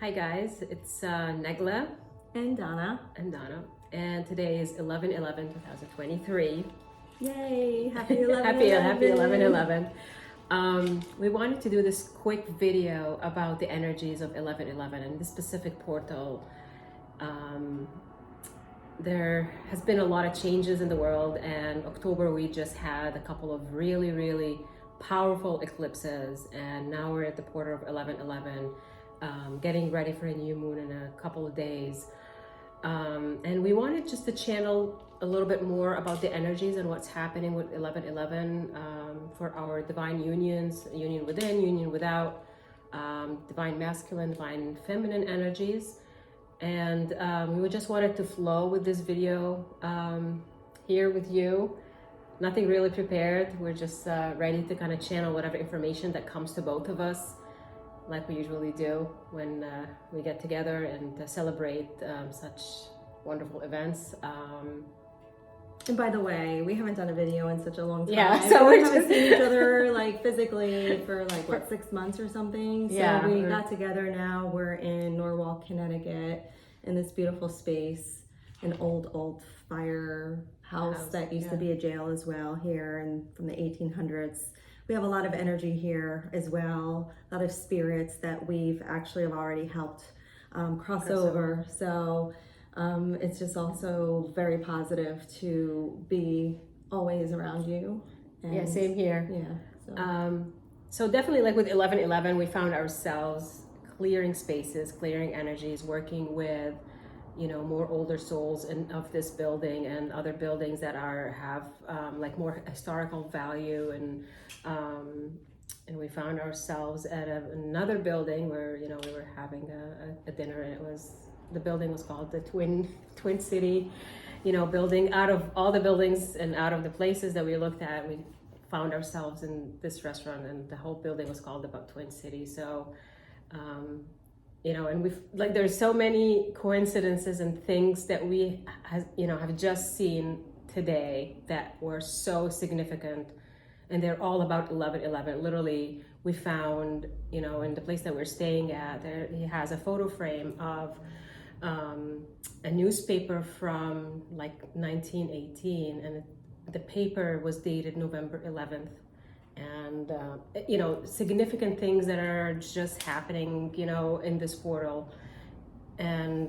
Hi guys, it's Naglaa And Donna. and today is 11/11/2023. Yay! Happy 11 Happy 11/11. We wanted to do this quick video about the energies of 11/11 and this specific portal. There has been a lot of changes in the world, and October we just had a couple of really powerful eclipses, and now we're at the portal of 11/11. Getting ready for a new moon in a couple of days. And we wanted just to channel a little bit more about the energies and what's happening with 11/11 for our divine unions, union within, union without, divine masculine, divine feminine energies. And we just wanted to flow with this video here with you. Nothing really prepared. We're just ready to kind of channel whatever information that comes to both of us, like we usually do when we get together and celebrate such wonderful events. And by the way, we haven't done a video in such a long time. Yeah, so we we haven't just seen each other like physically for like what, 6 months or something. So Yeah, we got together now. We're in Norwalk, Connecticut, in this beautiful space, an old firehouse that used to be a jail as well here, and from the 1800s. We have a lot of energy here as well, a lot of spirits that we've actually have already helped cross over. So it's just also very positive to be always around you. And yeah, same here. Yeah. So definitely, like with 11/11, we found ourselves clearing spaces, clearing energies, working with more older souls of this building and other buildings that have like more historical value, and we found ourselves at another building where we were having a dinner, and the building was called the Twin City building. Out of all the buildings and out of the places that we looked at, we found ourselves in this restaurant, and the whole building was called about Twin City. So and we've there's so many coincidences and things that we have just seen today that were so significant, and they're all about 11/11. Literally, we found in the place that we're staying at, he has a photo frame of a newspaper from like 1918, and the paper was dated November 11th. And significant things that are just happening in this portal. And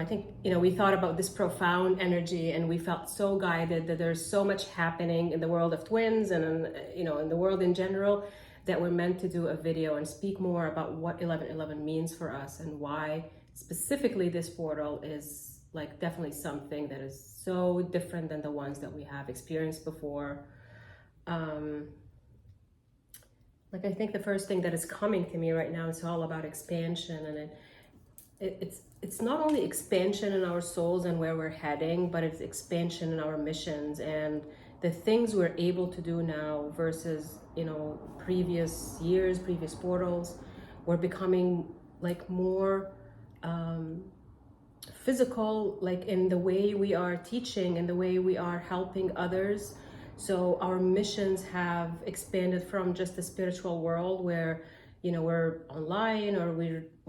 I think we thought about this profound energy, and we felt so guided that there's so much happening in the world of twins and in the world in general, that we're meant to do a video and speak more about what 11/11 means for us, and why specifically this portal is like definitely something that is so different than the ones that we have experienced before. I think the first thing that is coming to me right now is all about expansion, and it's not only expansion in our souls and where we're heading, but it's expansion in our missions and the things we're able to do now versus previous years, previous portals. We're becoming like more physical, like in the way we are teaching and the way we are helping others. So our missions have expanded from just the spiritual world where we're online, or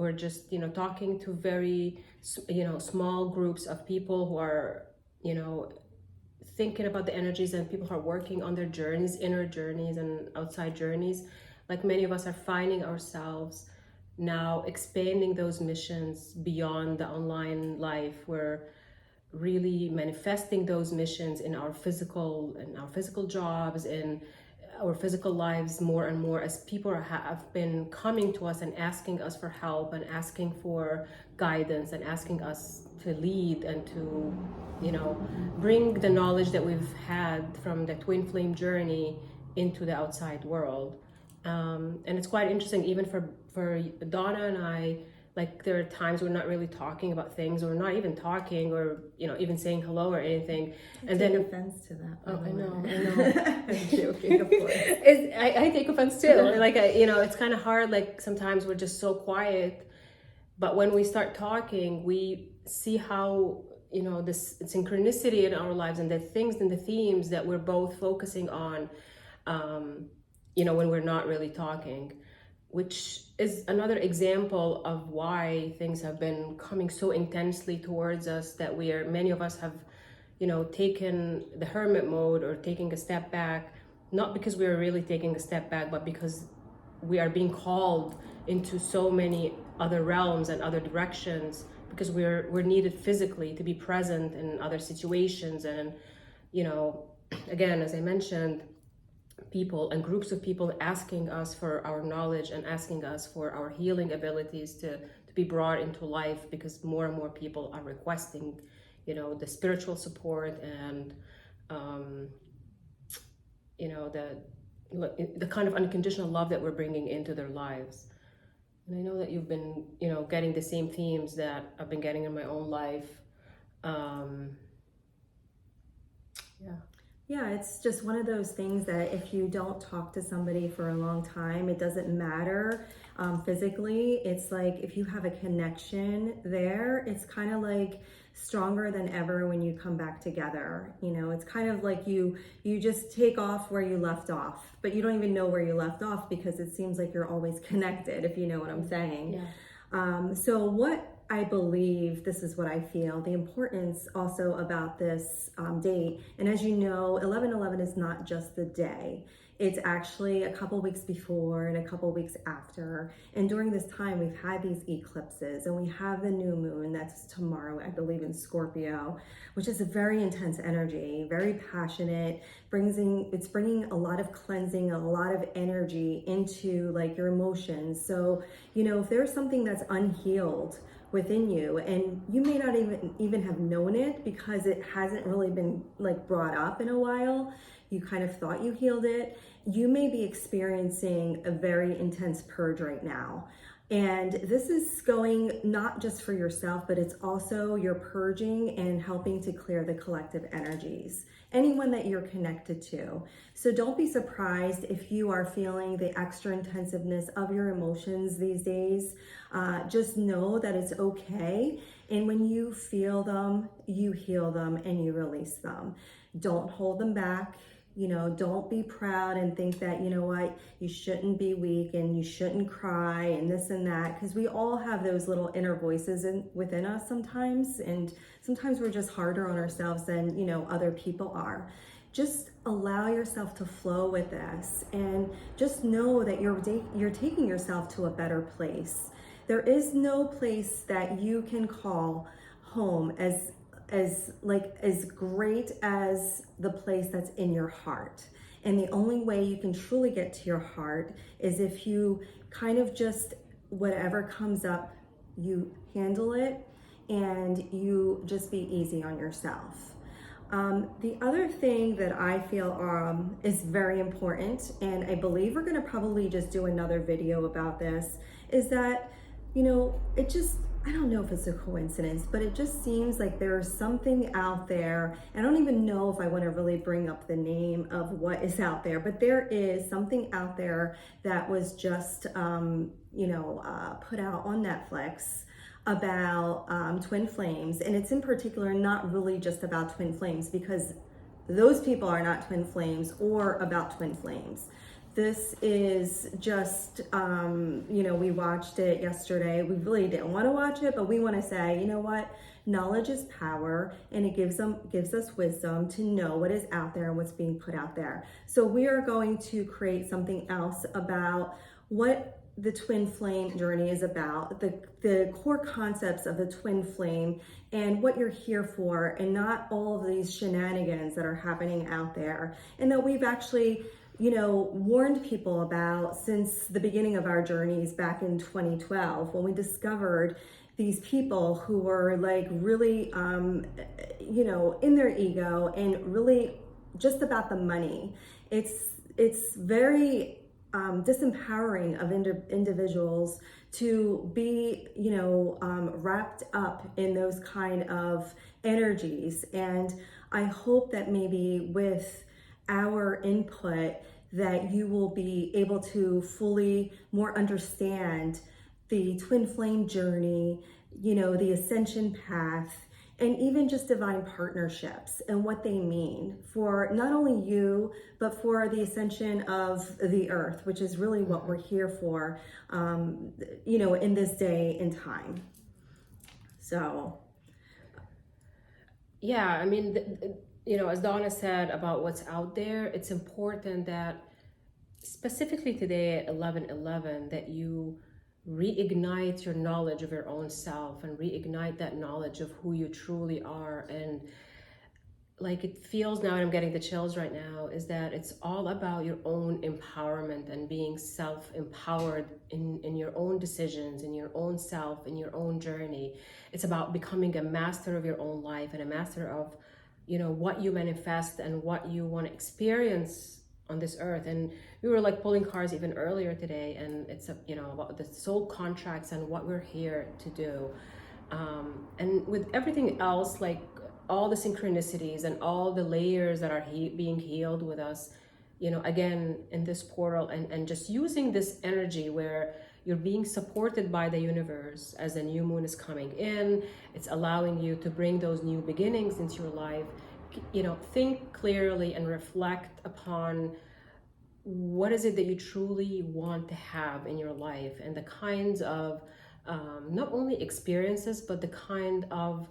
we're just talking to very small groups of people who are thinking about the energies, and people who are working on their journeys, inner journeys and outside journeys. Like many of us are finding ourselves now expanding those missions beyond the online life. We're really manifesting those missions in our physical jobs, in our physical lives more and more, as people have been coming to us and asking us for help and asking for guidance and asking us to lead and to bring the knowledge that we've had from the twin flame journey into the outside world. And it's quite interesting, even for Donna and I. Like there are times we're not really talking about things, or not even talking, or even saying hello or anything. And then offense to that. Oh, I know. I'm joking, of course. I take offense too. Like it's kind of hard. Like sometimes we're just so quiet, but when we start talking, we see how this synchronicity in our lives and the things and the themes that we're both focusing on. When we're not really talking. which is another example of why things have been coming so intensely towards us, that many of us have, taken the hermit mode or taking a step back, not because we are really taking a step back, but because we are being called into so many other realms and other directions, because we're needed physically to be present in other situations. And again, as I mentioned, people and groups of people asking us for our knowledge and asking us for our healing abilities to be brought into life, because more and more people are requesting the spiritual support and the kind of unconditional love that we're bringing into their lives. And I know that you've been getting the same themes that I've been getting in my own life. Yeah, it's just one of those things that if you don't talk to somebody for a long time, it doesn't matter physically. It's like if you have a connection there, it's kind of like stronger than ever when you come back together. It's kind of like you just take off where you left off, but you don't even know where you left off because it seems like you're always connected, if you know what I'm saying. Yeah. So what I believe, this is what I feel, the importance also about this date. And as you know, 11/11 is not just the day. It's actually a couple weeks before and a couple weeks after. And during this time, we've had these eclipses, and we have the new moon that's tomorrow, I believe, in Scorpio, which is a very intense energy, very passionate. It's bringing a lot of cleansing, a lot of energy into like your emotions. So, if there's something that's unhealed within you, and you may not even have known it because it hasn't really been like brought up in a while, you kind of thought you healed it, you may be experiencing a very intense purge right now. And this is going not just for yourself, but it's also you're purging and helping to clear the collective energies, anyone that you're connected to. So don't be surprised if you are feeling the extra intensiveness of your emotions these days. Just know that it's okay. And when you feel them, you heal them and you release them. Don't hold them back. Don't be proud and think that, you shouldn't be weak and you shouldn't cry and this and that, because we all have those little inner voices within us sometimes. And sometimes we're just harder on ourselves than, other people are. Just allow yourself to flow with this and just know that you're taking yourself to a better place. There is no place that you can call home as great as the place that's in your heart. And the only way you can truly get to your heart is if you kind of just, whatever comes up, you handle it and you just be easy on yourself. The other thing that I feel is very important, and I believe we're going to probably just do another video about this, is that, I don't know if it's a coincidence, but it just seems like there's something out there. I don't even know if I want to really bring up the name of what is out there, but there is something out there that was just, put out on Netflix about twin flames. And it's in particular not really just about twin flames, because those people are not twin flames or about twin flames. This is just, we watched it yesterday. We really didn't want to watch it, but we want to say, you know what? Knowledge is power, and it gives us wisdom to know what is out there and what's being put out there. So we are going to create something else about what the twin flame journey is about, the core concepts of the twin flame and what you're here for, and not all of these shenanigans that are happening out there, and that we've actually warned people about since the beginning of our journeys back in 2012, when we discovered these people who were like really, in their ego and really just about the money. It's very disempowering of individuals to be, wrapped up in those kind of energies. And I hope that maybe with our input that you will be able to fully more understand the twin flame journey, the ascension path, and even just divine partnerships and what they mean for not only you, but for the ascension of the earth, which is really what we're here for, in this day and time. So. Yeah, I mean, as Donna said about what's out there, it's important that specifically today at 11:11 that you reignite your knowledge of your own self and reignite that knowledge of who you truly are. And like it feels now, and I'm getting the chills right now, is that it's all about your own empowerment and being self-empowered in your own decisions, in your own self, in your own journey. It's about becoming a master of your own life and a master of, what you manifest and what you want to experience on this earth. And we were like pulling cards even earlier today, and it's about the soul contracts and what we're here to do. And with everything else, like all the synchronicities and all the layers that are being healed with us, again, in this portal, and just using this energy where you're being supported by the universe as the new moon is coming in. It's allowing you to bring those new beginnings into your life. Think clearly and reflect upon what is it that you truly want to have in your life, and the kinds of not only experiences, but the kind of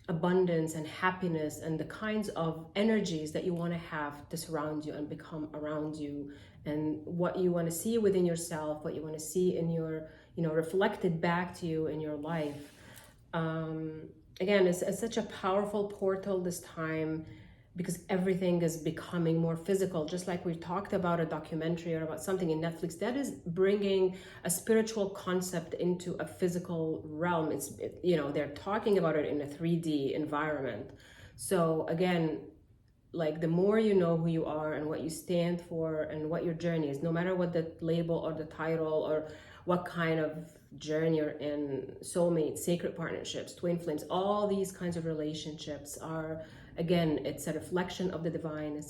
abundance and happiness and the kinds of energies that you want to have to surround you and become around you, and what you want to see within yourself, what you want to see in your, reflected back to you in your life. Again, it's such a powerful portal this time, because everything is becoming more physical. Just like we talked about a documentary or about something in Netflix, that is bringing a spiritual concept into a physical realm. They're talking about it in a 3D environment. So again, like the more you know who you are and what you stand for and what your journey is, no matter what the label or the title or what kind of journey you're in, soulmates, sacred partnerships, twin flames, all these kinds of relationships are, again, it's a reflection of the divine.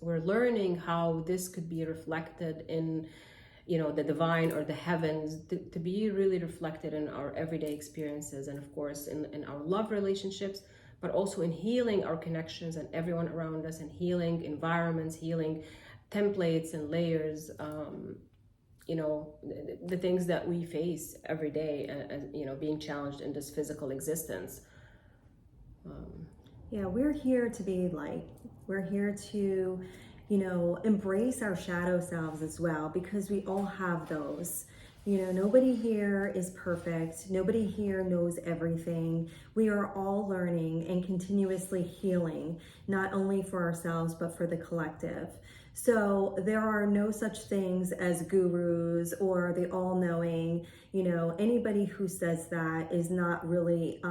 We're learning how this could be reflected in, the divine or the heavens, to be really reflected in our everyday experiences, and of course in our love relationships, but also in healing our connections and everyone around us, and healing environments, healing templates and layers, the things that we face every day, being challenged in this physical existence. Yeah, we're here to be light. We're here to, embrace our shadow selves as well, because we all have those. Nobody here is perfect. Nobody here knows everything. We are all learning and continuously healing, not only for ourselves, but for the collective. So there are no such things as gurus or the all-knowing. Anybody who says that is not really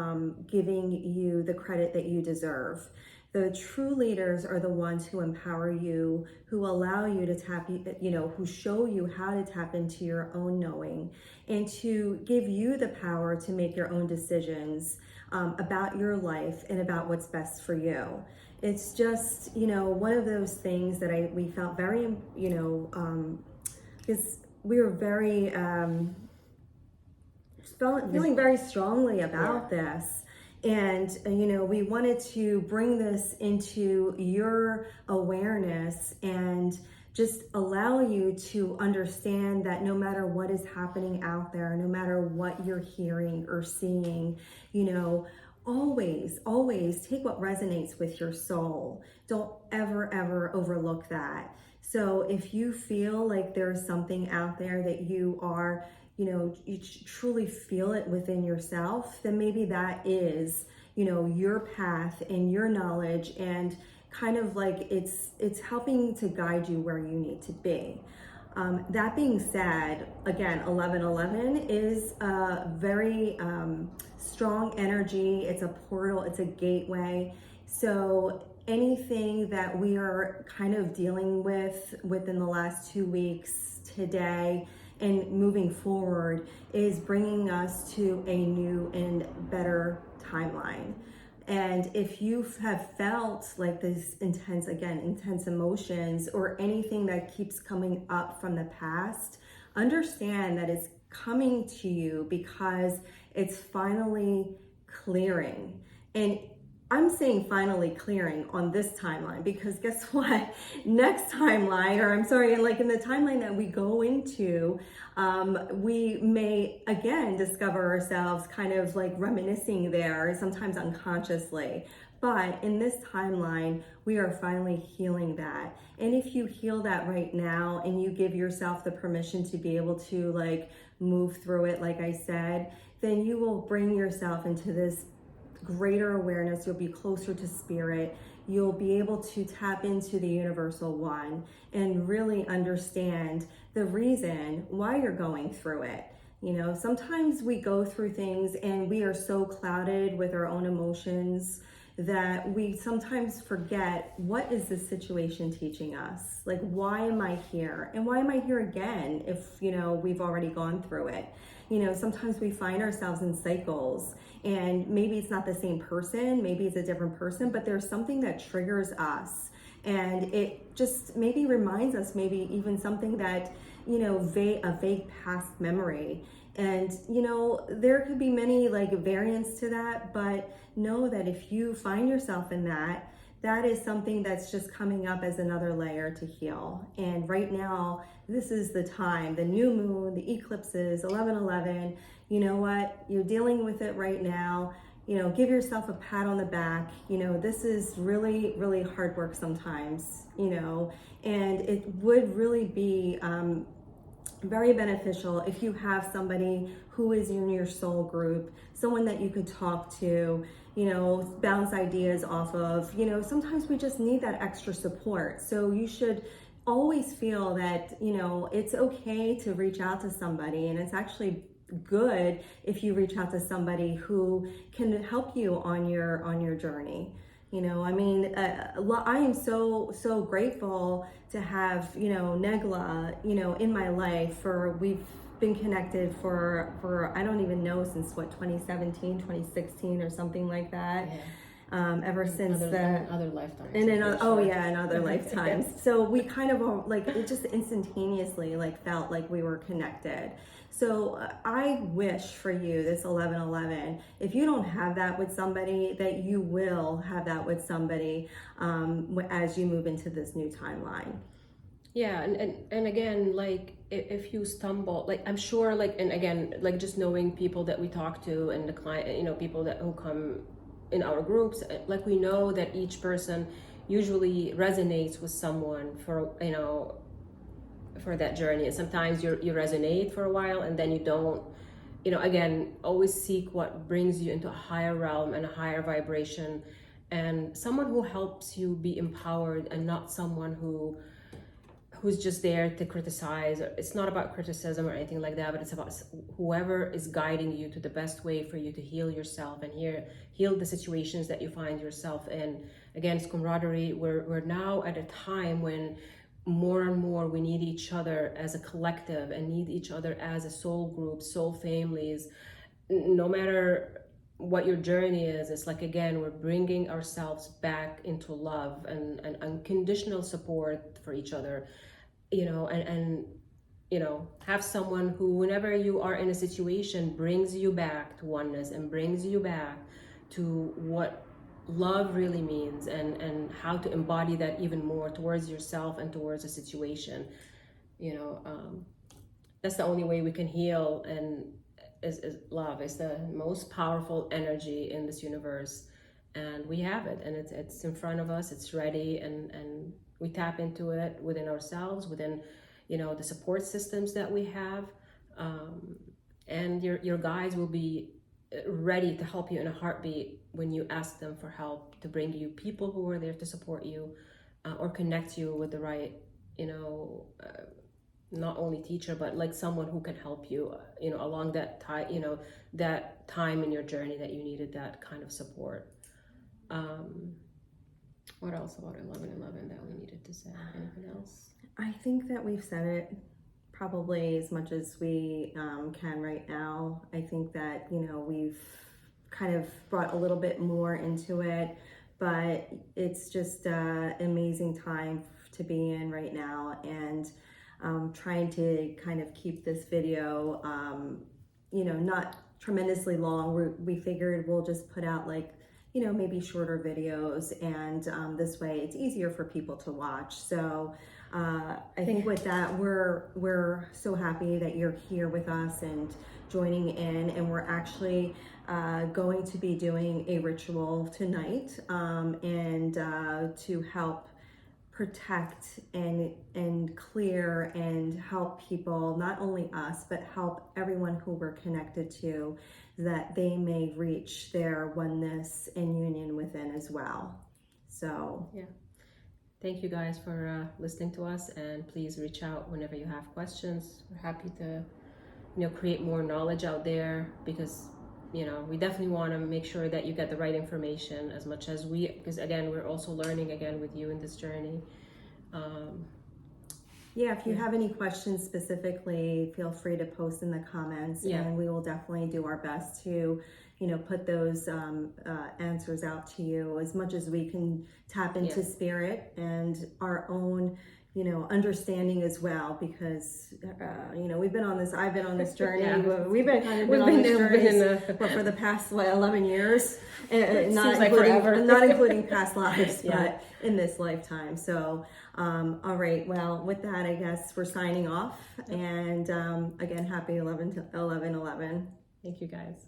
giving you the credit that you deserve. The true leaders are the ones who empower you, who allow you to who show you how to tap into your own knowing, and to give you the power to make your own decisions about your life and about what's best for you. It's just, one of those things that we felt very, because we were very, feeling very strongly about this. And, we wanted to bring this into your awareness and just allow you to understand that no matter what is happening out there, no matter what you're hearing or seeing, always take what resonates with your soul. Don't ever overlook that. So if you feel like there's something out there that you are, you truly feel it within yourself, then maybe that is, your path and your knowledge, and kind of like it's helping to guide you where you need to be. That being said, again, 11:11 is a very strong energy. It's a portal, it's a gateway. So anything that we are kind of dealing with within the last 2 weeks, today, and moving forward, is bringing us to a new and better timeline. And if you have felt like this intense emotions or anything that keeps coming up from the past, understand that it's coming to you because It's finally clearing. And I'm saying finally clearing on this timeline, because guess what? Next timeline, or I'm sorry, like in the timeline that we go into, we may again discover ourselves kind of like reminiscing there, sometimes unconsciously. But in this timeline, we are finally healing that. And if you heal that right now and you give yourself the permission to be able to like move through it, like I said, then you will bring yourself into this greater awareness. You'll be closer to spirit. You'll be able to tap into the universal one and really understand the reason why you're going through it. You know, sometimes we go through things and we are so clouded with our own emotions that we sometimes forget, what is this situation teaching us? Like, why am I here? And why am I here again if, you know, we've already gone through it? You know, sometimes we find ourselves in cycles, and maybe it's not the same person, maybe it's a different person, but there's something that triggers us. And it just maybe reminds us, maybe even something that, you know, a vague past memory. And, you know, there could be many like variants to that, but know that if you find yourself in that, that is something that's just coming up as another layer to heal. And right now, this is the time, the new moon, the eclipses, 11/11, you know what, you're dealing with it right now. You know, give yourself a pat on the back. You know, this is really, really hard work sometimes, you know, and it would really be very beneficial if you have somebody who is in your soul group, someone that you could talk to, you know, bounce ideas off of. You know, sometimes we just need that extra support. So you should always feel that, you know, it's okay to reach out to somebody, and it's actually good if you reach out to somebody who can help you on your journey. You know, I mean, I am so grateful to have, you know, Naglaa, you know, in my life. We've been connected for I don't even know, since what, 2017, 2016 or something like that. Yeah. Ever since other lifetimes. And in in other lifetimes. So we kind of like, it just instantaneously like felt like we were connected. So I wish for you this 11/11, if you don't have that with somebody, that you will have that with somebody as you move into this new timeline. Yeah, and again, like if you stumble, like I'm sure, like, and again, like just knowing people that we talk to and the client, you know, people who come in our groups, like we know that each person usually resonates with someone for, you know, for that journey. And sometimes you resonate for a while and then you don't. You know, again, always seek what brings you into a higher realm and a higher vibration, and someone who helps you be empowered, and not someone who's just there to criticize. It's not about criticism or anything like that, but it's about whoever is guiding you to the best way for you to heal yourself and heal the situations that you find yourself in. Again, it's camaraderie. We're now at a time when more and more we need each other as a collective, and need each other as a soul group, soul families. No matter what your journey is, it's like, again, we're bringing ourselves back into love and unconditional support for each other, you know, and you know, have someone who, whenever you are in a situation, brings you back to oneness and brings you back to what love really means, and how to embody that even more towards yourself and towards a situation. You know, that's the only way we can heal, and is love is the most powerful energy in this universe, and we have it, and it's in front of us, it's ready, and we tap into it within ourselves, within, you know, the support systems that we have, and your guides will be ready to help you in a heartbeat when you ask them for help, to bring you people who are there to support you, or connect you with the right, you know, not only teacher, but like someone who can help you, you know, along that time, you know, that time in your journey that you needed that kind of support. What else about 11/11 that we needed to say? Anything else? I think that we've said it probably as much as we can right now. I think that, you know, we've kind of brought a little bit more into it, but it's just an amazing time to be in right now, and trying to kind of keep this video not tremendously long. We figured we'll just put out like, maybe shorter videos, and this way it's easier for people to watch. So I think with that, we're so happy that you're here with us and joining in, and we're actually going to be doing a ritual tonight, and to help protect and clear and help people, not only us, but help everyone who we're connected to, that they may reach their oneness and union within as well. So yeah, thank you guys for listening to us, and please reach out whenever you have questions. We're happy to create more knowledge out there, because we definitely want to make sure that you get the right information as much as because again, we're also learning again with you in this journey. If you have any questions specifically, feel free to post in the comments, and we will definitely do our best to put those answers out to you as much as we can, tap into spirit and our own understanding as well, because I've been on this journey. We've been on this journey for the past 11 years, not including past lives, but in this lifetime. So all right, well, with that, I guess we're signing off, and again, happy 11/11. Thank you guys.